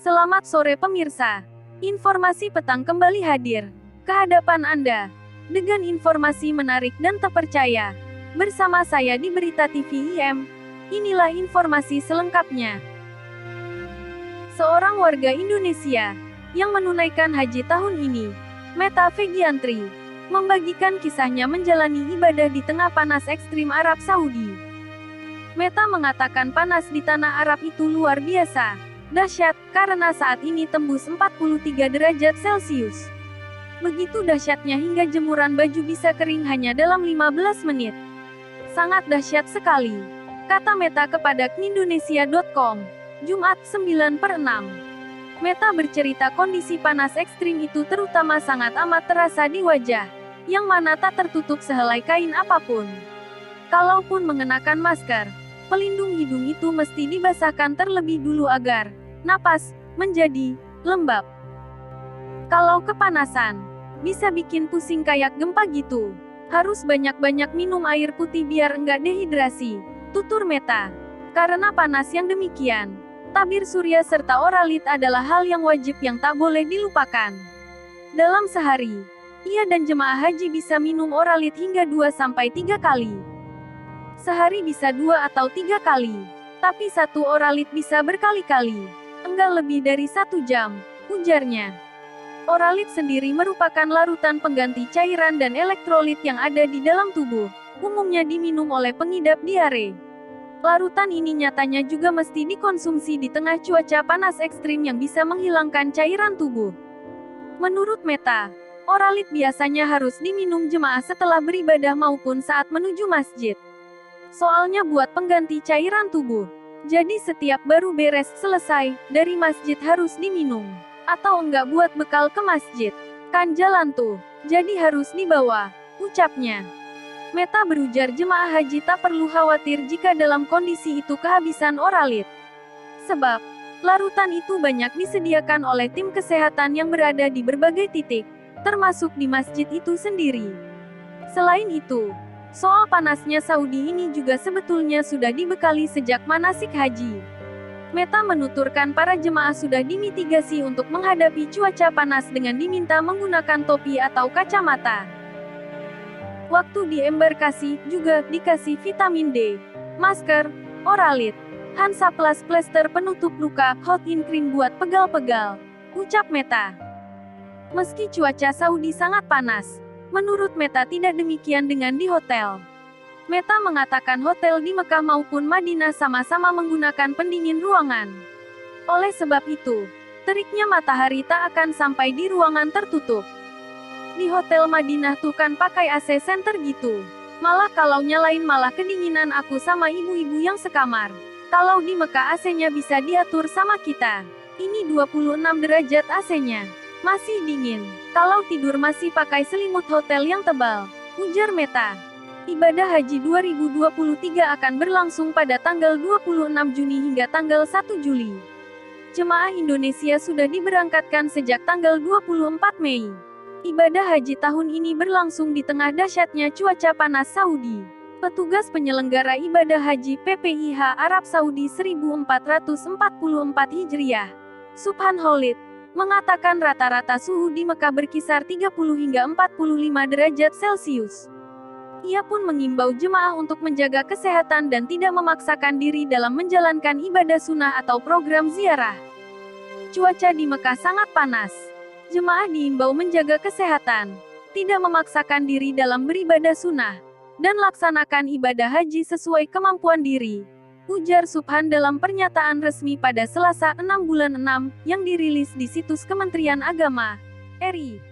Selamat sore pemirsa. Informasi petang kembali hadir ke hadapan Anda dengan informasi menarik dan terpercaya. Bersama saya di Berita TV IM. Inilah informasi selengkapnya. Seorang warga Indonesia yang menunaikan haji tahun ini, Meta Fegiantri, membagikan kisahnya menjalani ibadah di tengah panas ekstrim Arab Saudi. Meta mengatakan panas di tanah Arab itu luar biasa. Dahsyat, karena saat ini tembus 43 derajat Celcius. Begitu dahsyatnya hingga jemuran baju bisa kering hanya dalam 15 menit. Sangat dahsyat sekali, kata Meta kepada Indonesia.com, Jumat 9/6. Meta bercerita kondisi panas ekstrim itu terutama sangat amat terasa di wajah, yang mana tak tertutup sehelai kain apapun. Kalaupun mengenakan masker, pelindung hidung itu mesti dibasahkan terlebih dulu agar napas menjadi lembab. Kalau kepanasan, bisa bikin pusing kayak gempa gitu. Harus banyak-banyak minum air putih biar enggak dehidrasi, tutur Meta. Karena panas yang demikian, tabir surya serta oralit adalah hal yang wajib yang tak boleh dilupakan. Dalam sehari, ia dan jemaah haji bisa minum oralit hingga 2-3 kali. Sehari bisa 2 atau 3 kali, tapi satu oralit bisa berkali-kali. Enggak lebih dari 1 jam, ujarnya. Oralit sendiri merupakan larutan pengganti cairan dan elektrolit yang ada di dalam tubuh, umumnya diminum oleh pengidap diare. Larutan ini nyatanya juga mesti dikonsumsi di tengah cuaca panas ekstrim yang bisa menghilangkan cairan tubuh. Menurut Meta, oralit biasanya harus diminum jemaah setelah beribadah maupun saat menuju masjid. Soalnya buat pengganti cairan tubuh. Jadi setiap baru beres selesai dari masjid harus diminum. Atau enggak buat bekal ke masjid. Kan jalan tuh, jadi harus dibawa, ucapnya. Meta berujar jemaah haji tak perlu khawatir jika dalam kondisi itu kehabisan oralit. Sebab, larutan itu banyak disediakan oleh tim kesehatan yang berada di berbagai titik, termasuk di masjid itu sendiri. Selain itu, soal panasnya Saudi ini juga sebetulnya sudah dibekali sejak manasik haji. Meta menuturkan para jemaah sudah dimitigasi untuk menghadapi cuaca panas dengan diminta menggunakan topi atau kacamata. Waktu di embarkasi juga dikasih vitamin D, masker, oralit, Hansaplast plester penutup luka, hot in cream buat pegal-pegal, ucap Meta. Meski cuaca Saudi sangat panas, menurut Meta tidak demikian dengan di hotel. Meta mengatakan hotel di Mekah maupun Madinah sama-sama menggunakan pendingin ruangan. Oleh sebab itu, teriknya matahari tak akan sampai di ruangan tertutup. Di hotel Madinah tuh kan pakai AC center gitu. Malah kalau nyalain malah kedinginan aku sama ibu-ibu yang sekamar. Kalau di Mekah AC-nya bisa diatur sama kita. Ini 26 derajat AC-nya. Masih dingin. Kalau tidur masih pakai selimut hotel yang tebal, ujar Meta. Ibadah Haji 2023 akan berlangsung pada tanggal 26 Juni hingga tanggal 1 Juli. Jemaah Indonesia sudah diberangkatkan sejak tanggal 24 Mei. Ibadah haji tahun ini berlangsung di tengah dahsyatnya cuaca panas Saudi. Petugas penyelenggara ibadah haji PPIH Arab Saudi 1444 Hijriah, Subhan Khalid, mengatakan rata-rata suhu di Mekah berkisar 30 hingga 45 derajat Celcius. Ia pun mengimbau jemaah untuk menjaga kesehatan dan tidak memaksakan diri dalam menjalankan ibadah sunnah atau program ziarah. Cuaca di Mekah sangat panas. Jemaah diimbau menjaga kesehatan, tidak memaksakan diri dalam beribadah sunnah, dan laksanakan ibadah haji sesuai kemampuan diri, ujar Subhan dalam pernyataan resmi pada Selasa 6/6 yang dirilis di situs Kementerian Agama RI.